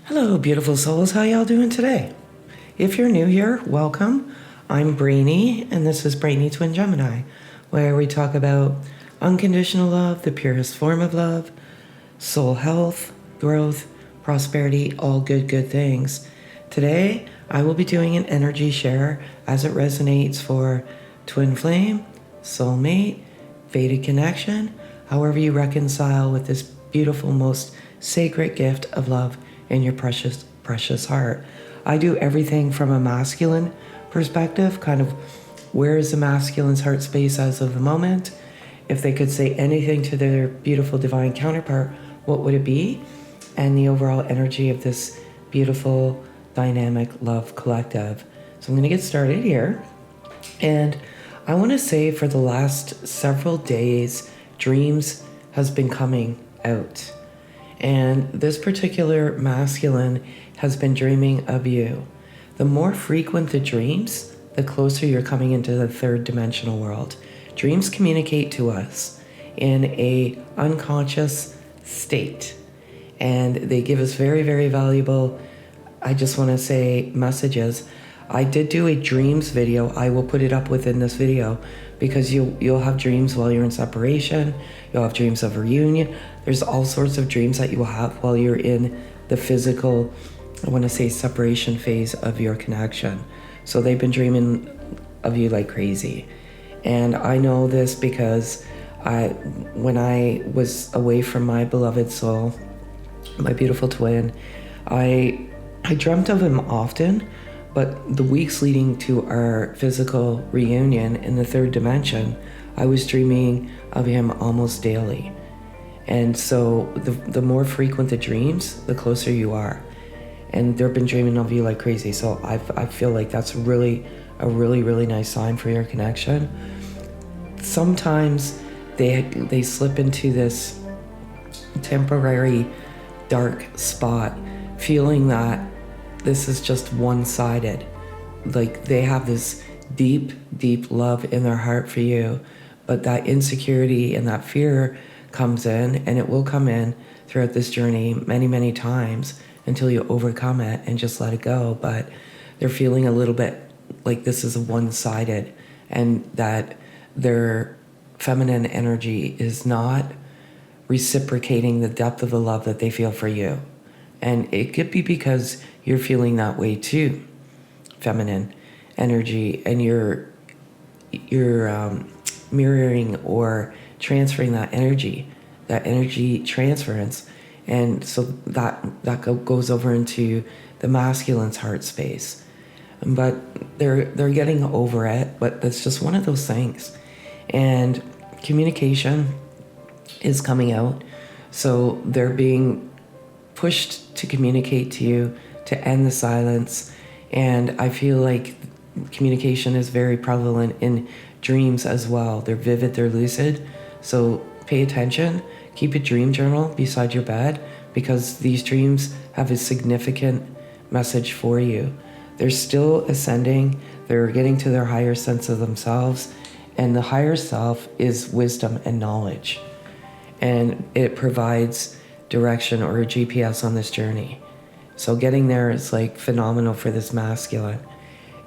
Hello, beautiful souls. How y'all doing today? If you're new here, welcome. I'm Brainy, and this is Brainy Twin Gemini, where we talk about unconditional love, the purest form of love, soul health, growth, prosperity, all good things. Today, I will be doing an energy share as it resonates for twin flame, soulmate, fated connection, however you reconcile with this beautiful, most sacred gift of love in your precious heart. I do everything from a masculine perspective, kind of where is the masculine's heart space as of the moment. If they could say anything to their beautiful divine counterpart, what would it be? And the overall energy of this beautiful, dynamic love collective. So I'm going to get started here. And I want to say for the last several days, dreams has been coming out. And this particular masculine has been dreaming of you. The more frequent the dreams, the closer you're coming into the third dimensional world. Dreams communicate to us in a unconscious state. And they give us very valuable, I just want to say, messages. I did do a dreams video. I will put it up within this video because you'll have dreams while you're in separation. You'll have dreams of reunion. There's all sorts of dreams that you will have while you're in the physical, I want to say, separation phase of your connection. So they've been dreaming of you like crazy. And I know this because when I was away from my beloved soul, my beautiful twin, I dreamt of him often. But the weeks leading to our physical reunion in the third dimension, I was dreaming of him almost daily. And so the more frequent the dreams, the closer you are. And they've been dreaming of you like crazy. So I feel like that's really a really nice sign for your connection. Sometimes they slip into this temporary dark spot, feeling that this is just one-sided. Like they have this deep love in their heart for you, but that insecurity and that fear comes in, and it will come in throughout this journey many times until you overcome it and just let it go. But they're feeling a little bit like this is one-sided, and that their feminine energy is not reciprocating the depth of the love that they feel for you. And it could be because you're feeling that way too, feminine energy, and you're mirroring or transferring that energy transference, and so that goes over into the masculine's heart space. But they're getting over it, but that's just one of those things. And communication is coming out, so they're being pushed to communicate to you, to end the silence. And I feel like communication is very prevalent in dreams as well. They're vivid, they're lucid. So pay attention, keep a dream journal beside your bed, because these dreams have a significant message for you. They're still ascending, they're getting to their higher sense of themselves, and the higher self is wisdom and knowledge. And it provides direction or a GPS on this journey. So getting there is like phenomenal for this masculine.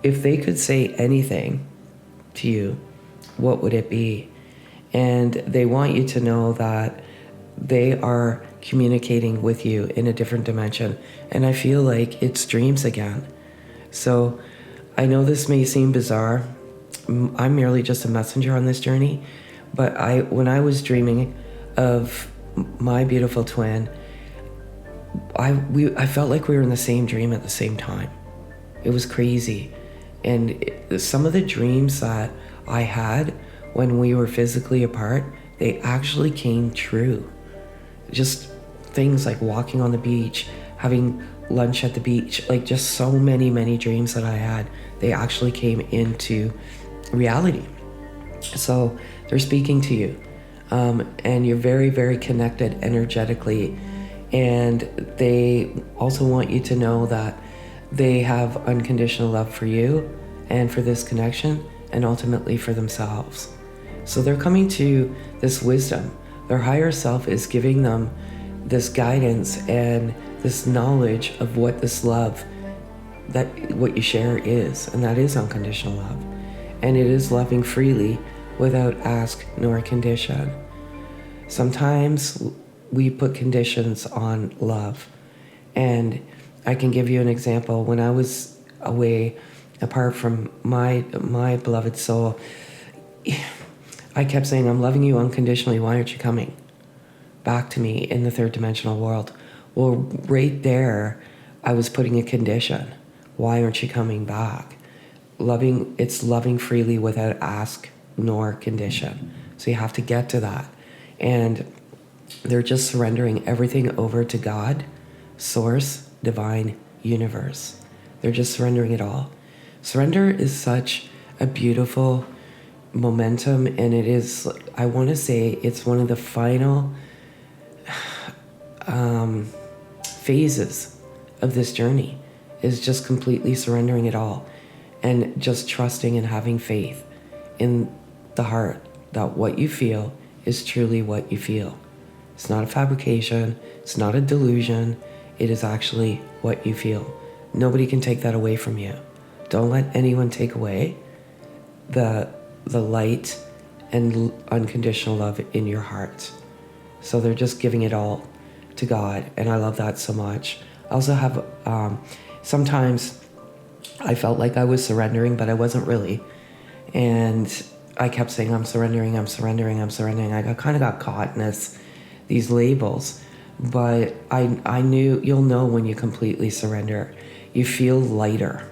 If they could say anything to you, what would it be? And they want you to know that they are communicating with you in a different dimension. And I feel like it's dreams again. So I know this may seem bizarre. I'm merely just a messenger on this journey. But when I was dreaming of my beautiful twin, I felt like we were in the same dream at the same time. It was crazy. And some of the dreams that I had when we were physically apart, they actually came true. Just things like walking on the beach, having lunch at the beach, like just so many dreams that I had, they actually came into reality. So they're speaking to you. And you're very connected energetically, and they also want you to know that they have unconditional love for you and for this connection, and ultimately for themselves. So they're coming to this wisdom. Their higher self is giving them this guidance and this knowledge of what this love, that what you share is, and that is unconditional love. And it is loving freely without ask nor condition. Sometimes we put conditions on love. And I can give you an example. When I was away, apart from my beloved soul, I kept saying, I'm loving you unconditionally. Why aren't you coming back to me in the third dimensional world? Well, right there, I was putting a condition. Why aren't you coming back? It's loving freely without ask nor condition. So you have to get to that. And they're just surrendering everything over to God, Source, Divine, Universe. They're just surrendering it all. Surrender is such a beautiful momentum, and it is, I want to say, it's one of the final phases of this journey, is just completely surrendering it all and just trusting and having faith in the heart that what you feel is truly what you feel. It's not a fabrication, it's not a delusion, it is actually what you feel. Nobody can take that away from you. Don't let anyone take away the light and unconditional love in your heart. So they're just giving it all to God, and I love that so much. I also have, sometimes I felt like I was surrendering, but I wasn't really. And I kept saying, I'm surrendering, I'm surrendering, I'm surrendering. I kind of got caught in these labels. But I knew, you'll know when you completely surrender. You feel lighter.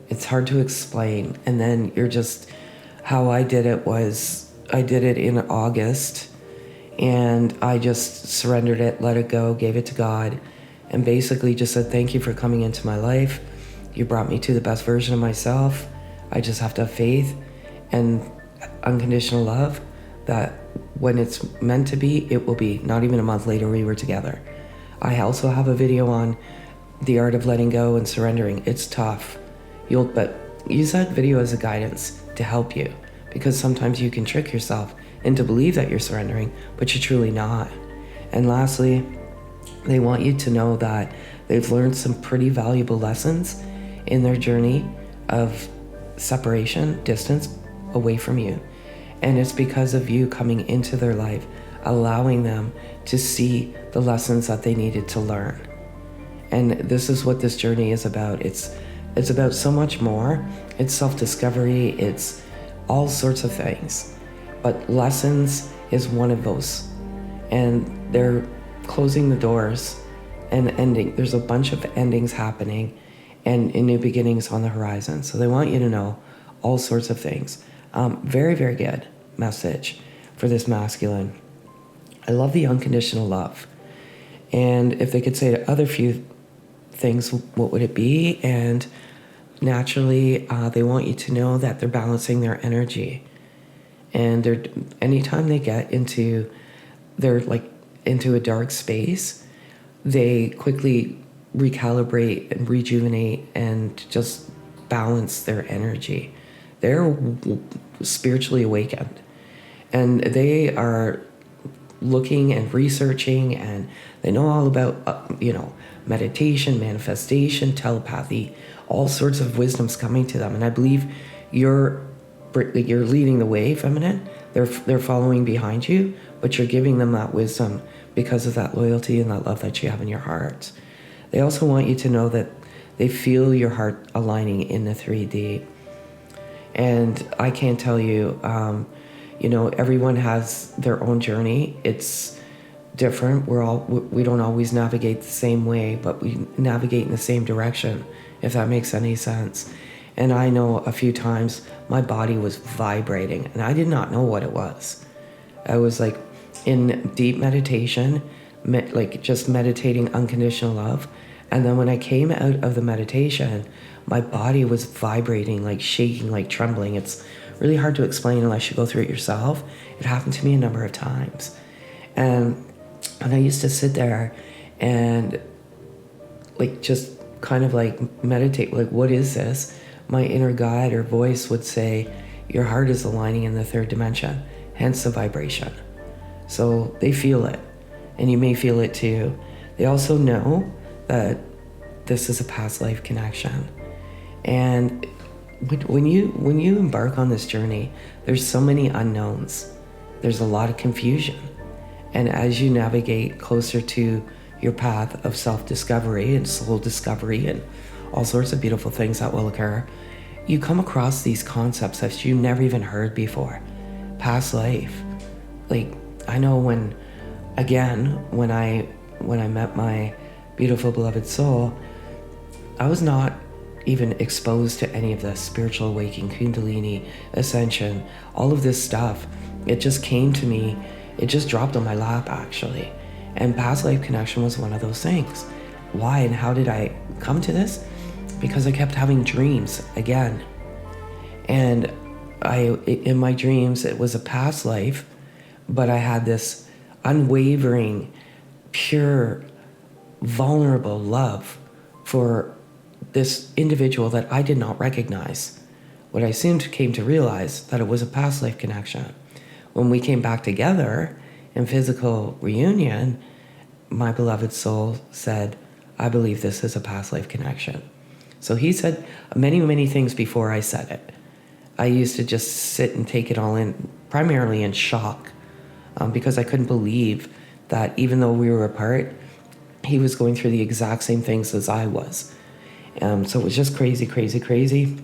It's hard to explain. And then you're just, how I did it was, I did it in August, and I just surrendered it, let it go, gave it to God, and basically just said, thank you for coming into my life. You brought me to the best version of myself. I just have to have faith and unconditional love that when it's meant to be, it will be. Not even a month later, we were together. I also have a video on the art of letting go and surrendering. It's tough. But use that video as a guidance to help you, because sometimes you can trick yourself into believe that you're surrendering, but you're truly not. And lastly, they want you to know that they've learned some pretty valuable lessons in their journey of separation, distance away from you. And it's because of you coming into their life, allowing them to see the lessons that they needed to learn. And this is what this journey is about. It's about so much more. It's self-discovery. It's all sorts of things. But lessons is one of those. And they're closing the doors and ending. There's a bunch of endings happening and new beginnings on the horizon. So they want you to know all sorts of things. Very, very good message for this masculine. I love the unconditional love. And if they could say the other few things, what would it be? And naturally, they want you to know that they're balancing their energy. And anytime they get into a dark space, they quickly recalibrate and rejuvenate and just balance their energy. They're spiritually awakened, and they are looking and researching, and they know all about meditation, manifestation, telepathy, all sorts of wisdom's coming to them. And I believe you're leading the way, feminine. They're following behind you, but you're giving them that wisdom because of that loyalty and that love that you have in your heart. They also want you to know that they feel your heart aligning in the 3D. And I can't tell you, everyone has their own journey. It's different. We don't always navigate the same way, but we navigate in the same direction, if that makes any sense. And I know a few times my body was vibrating and I did not know what it was. I was like in deep meditation, just meditating unconditional love. And then when I came out of the meditation, my body was vibrating, like shaking, like trembling. It's really hard to explain unless you go through it yourself. It happened to me a number of times. And I used to sit there and just kind of meditate, what is this? My inner guide or voice would say, your heart is aligning in the third dimension, hence the vibration. So they feel it, and you may feel it too. They also know that this is a past life connection. And when you embark on this journey, there's so many unknowns. There's a lot of confusion. And as you navigate closer to your path of self-discovery and soul discovery and all sorts of beautiful things that will occur, you come across these concepts that you never even heard before. Past life. Like, I know when I met my beautiful beloved soul, I was not even exposed to any of the spiritual awakening, Kundalini, ascension, all of this stuff. It just came to me. It just dropped on my lap, actually. And past life connection was one of those things. Why and how did I come to this? Because I kept having dreams again. And in my dreams, it was a past life, but I had this unwavering, pure, vulnerable love for this individual that I did not recognize. What I soon came to realize that it was a past life connection. When we came back together in physical reunion, my beloved soul said, I believe this is a past life connection. So he said many, many things before I said it. I used to just sit and take it all in, primarily in shock, because I couldn't believe that even though we were apart, he was going through the exact same things as I was. So it was just crazy, crazy, crazy.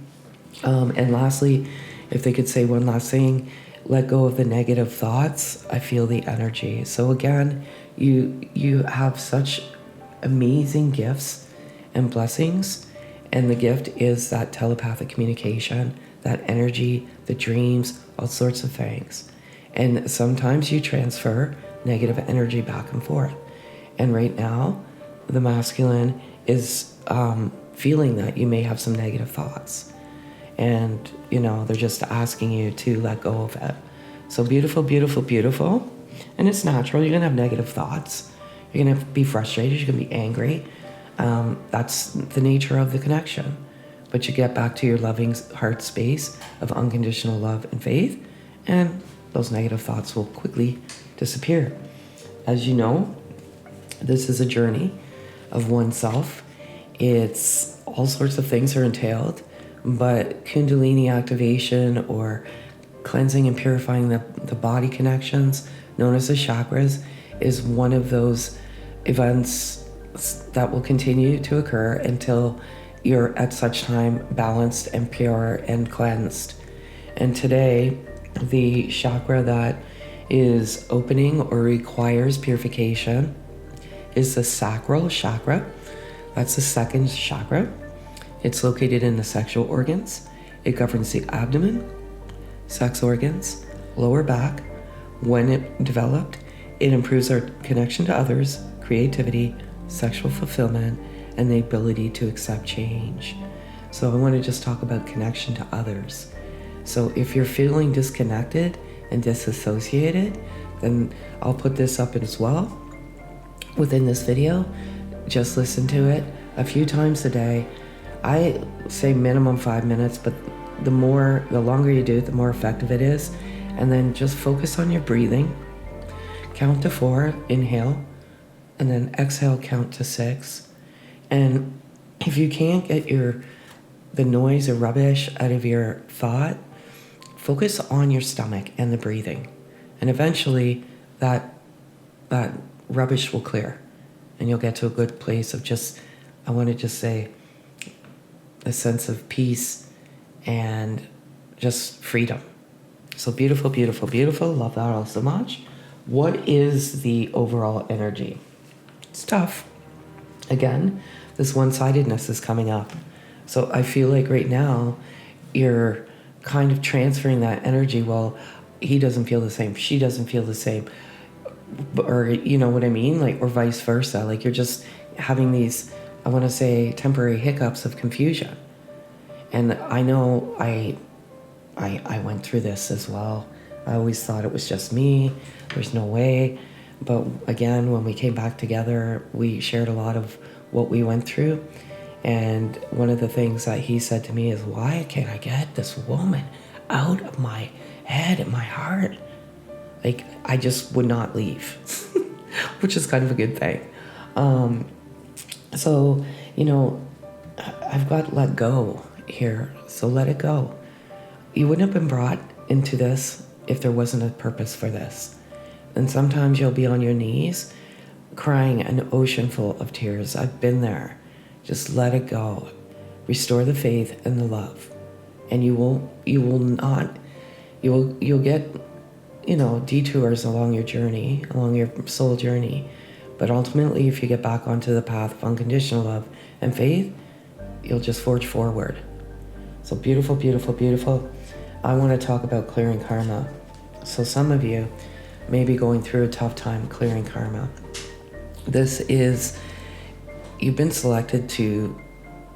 And lastly, if they could say one last thing, let go of the negative thoughts. I feel the energy. So again, you have such amazing gifts and blessings. And the gift is that telepathic communication, that energy, the dreams, all sorts of things. And sometimes you transfer negative energy back and forth. And right now, the masculine is feeling that you may have some negative thoughts. And, they're just asking you to let go of it. So beautiful, beautiful, beautiful. And it's natural. You're going to have negative thoughts. You're going to be frustrated. You're going to be angry. That's the nature of the connection. But you get back to your loving heart space of unconditional love and faith, and those negative thoughts will quickly disappear. As you know, this is a journey of oneself. It's all sorts of things are entailed, but Kundalini activation or cleansing and purifying the body connections, known as the chakras, is one of those events that will continue to occur until you're at such time balanced and pure and cleansed. And today, the chakra that is opening or requires purification is the sacral chakra. That's the second chakra. It's located in the sexual organs. It governs the abdomen, sex organs, lower back. When it developed, it improves our connection to others, creativity, sexual fulfillment, and the ability to accept change. So I want to just talk about connection to others. So if you're feeling disconnected and disassociated, then I'll put this up as well within this video. Just listen to it a few times a day. I say minimum 5 minutes, but the longer you do it, the more effective it is. And then just focus on your breathing. Count to 4, inhale, and then exhale, count to 6. And if you can't get the noise or rubbish out of your thought, focus on your stomach and the breathing. And eventually that rubbish will clear. And you'll get to a good place of I want to just say, a sense of peace and just freedom. So beautiful, beautiful, beautiful. Love that all so much. What is the overall energy? It's tough. Again, this one-sidedness is coming up. So I feel like right now you're kind of transferring that energy. Well, he doesn't feel the same. She doesn't feel the same. Or you know what I mean? Like, or vice versa. Like you're just having these, I want to say, temporary hiccups of confusion. And I know I went through this as well. I always thought it was just me. There's no way. But again, when we came back together, we shared a lot of what we went through. And one of the things that he said to me is, why can't I get this woman out of my head and my heart? Like, I just would not leave, which is kind of a good thing. So, you know, I've got let go here. So let it go. You wouldn't have been brought into this if there wasn't a purpose for this. And sometimes you'll be on your knees crying an ocean full of tears. I've been there. Just let it go. Restore the faith and the love. And you'll get, detours along your journey, along your soul journey. But ultimately, if you get back onto the path of unconditional love and faith, you'll just forge forward. So beautiful, beautiful, beautiful. I want to talk about clearing karma. So some of you may be going through a tough time clearing karma. You've been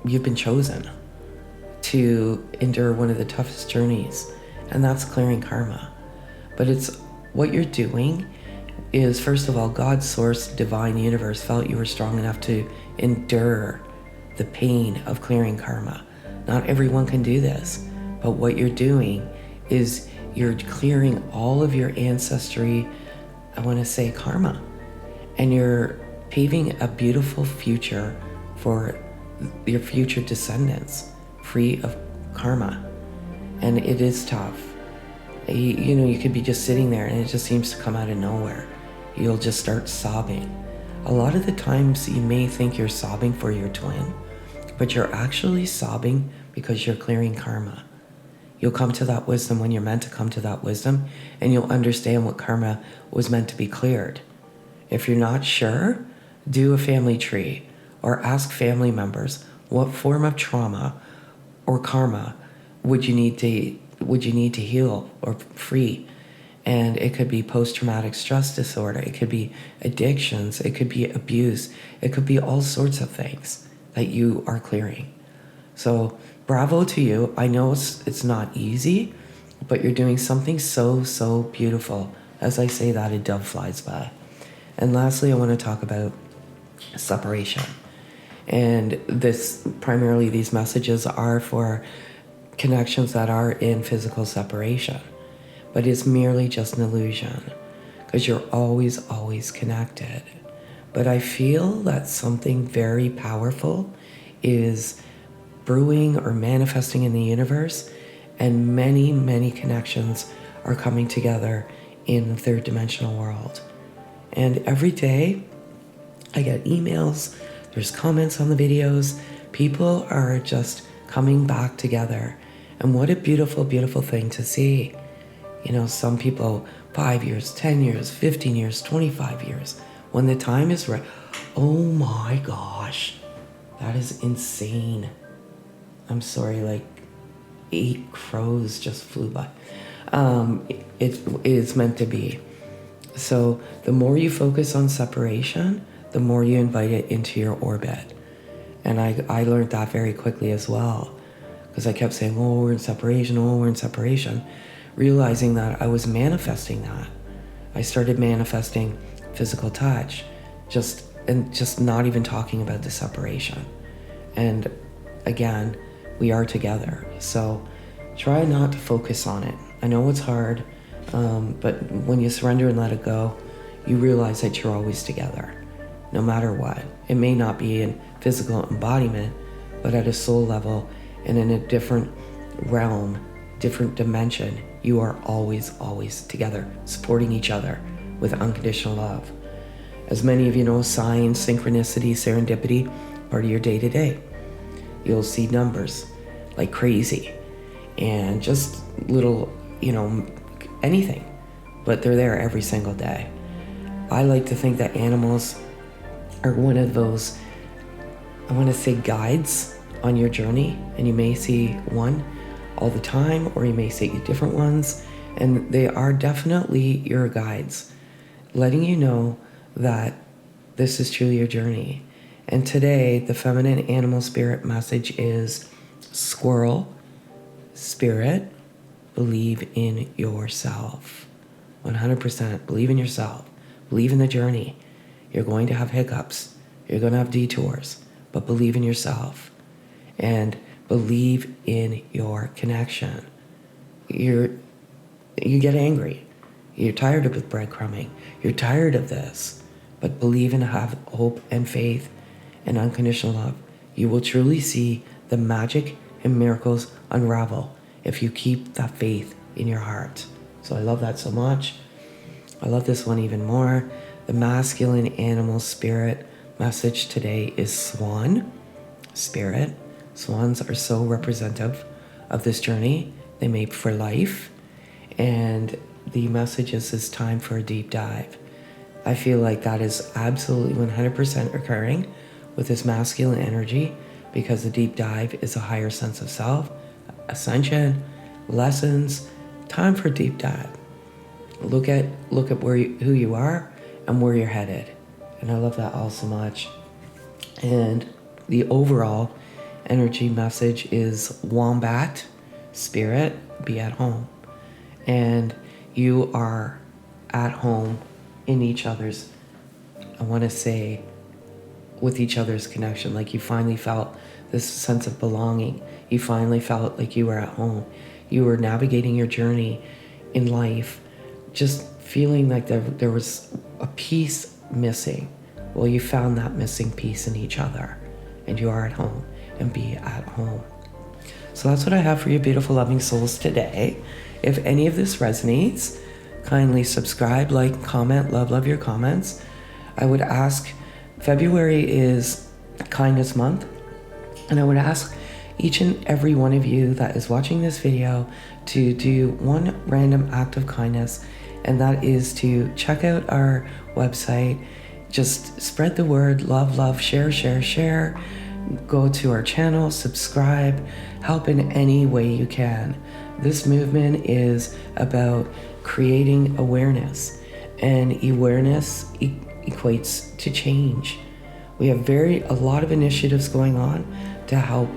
you've been chosen to endure one of the toughest journeys, and that's clearing karma. But it's what you're doing is, first of all, God's source, divine universe felt you were strong enough to endure the pain of clearing karma. Not everyone can do this, but what you're doing is you're clearing all of your ancestry, I want to say karma, and you're paving a beautiful future for your future descendants, free of karma. And it is tough. You could be just sitting there and it just seems to come out of nowhere. You'll just start sobbing. A lot of the times you may think you're sobbing for your twin, but you're actually sobbing because you're clearing karma. You'll come to that wisdom when you're meant to come to that wisdom, and you'll understand what karma was meant to be cleared. If you're not sure, do a family tree or ask family members what form of trauma or karma would you need to heal or free. And it could be post-traumatic stress disorder, it could be addictions, it could be abuse, it could be all sorts of things that you are clearing. So bravo to you. I know it's not easy, but you're doing something so, so beautiful. As I say that, a dove flies by. And lastly, I want to talk about separation. And primarily these messages are for connections that are in physical separation. But it's merely just an illusion, because you're always, always connected. But I feel that something very powerful is brewing or manifesting in the universe, and many, many connections are coming together in the third dimensional world. And every day I get emails, there's comments on the videos, people are just coming back together. And what a beautiful, beautiful thing to see. Some people 5 years, 10 years, 15 years, 25 years. When the time is right. Oh my gosh, that is insane. I'm sorry, like 8 crows just flew by. It is meant to be. So the more you focus on separation, the more you invite it into your orbit. And I learned that very quickly as well, because I kept saying, oh, we're in separation, realizing that I was manifesting that. I started manifesting physical touch, just not even talking about the separation. And again, we are together. So try not to focus on it. I know it's hard, but when you surrender and let it go, you realize that you're always together, no matter what. It may not be in physical embodiment, but at a soul level and in a different realm, different dimension, you are always, always together, supporting each other with unconditional love. As many of you know, signs, synchronicity, serendipity, part of your day-to-day. You'll see numbers like crazy and just little, anything, but they're there every single day. I like to think that animals are one of those, I want to say, guides on your journey, and you may see one all the time, or you may see different ones, and they are definitely your guides, letting you know that this is truly your journey. And today, the feminine animal spirit message is squirrel spirit, believe in yourself. 100% believe in yourself. Believe in the journey. You're going to have hiccups. You're going to have detours, but believe in yourself and believe in your connection. You get angry. You're tired of breadcrumbing. You're tired of this, but believe and have hope and faith and unconditional love, you will truly see the magic and miracles unravel if you keep that faith in your heart. So I love that so much. I love this one even more. The masculine animal spirit message today is swan spirit. Swans are so representative of this journey. They mate for life. And the message is it's time for a deep dive. I feel like that is absolutely 100% occurring with this masculine energy, because the deep dive is a higher sense of self, ascension, lessons. Time for a deep dive. Look at who you are and where you're headed. And I love that all so much. And the overall energy message is wombat spirit, be at home. And you are at home in each other's, I want to say, with each other's connection. Like you finally felt this sense of belonging. You finally felt like you were at home. You were navigating your journey in life, just feeling like there was a piece missing. Well, you found that missing piece in each other, and you are at home, and be at home. So that's what I have for you, beautiful loving souls, today. If any of this resonates, kindly subscribe, like, comment. Love your comments. I would ask, February is Kindness Month, and I would ask each and every one of you that is watching this video to do one random act of kindness, and that is to check out our website. Just spread the word, love, share. Go to our channel, subscribe, help in any way you can. This movement is about creating awareness, and awareness equates to change. We have a lot of initiatives going on to help,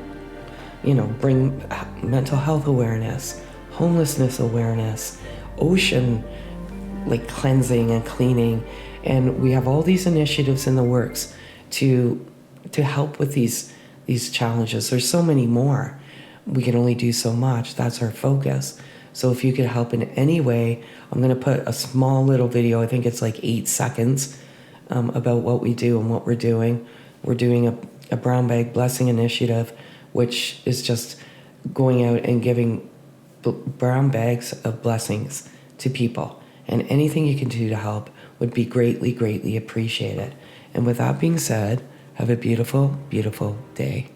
bring mental health awareness, homelessness awareness, ocean cleansing and cleaning. And we have all these initiatives in the works to help with these challenges. There's so many more. We can only do so much. That's our focus. So if you could help in any way, I'm going to put a small little video, I think it's 8 seconds, about what we do and what we're doing. We're doing a brown bag blessing initiative, which is just going out and giving brown bags of blessings to people. And anything you can do to help would be greatly, greatly appreciated. And with that being said, have a beautiful, beautiful day.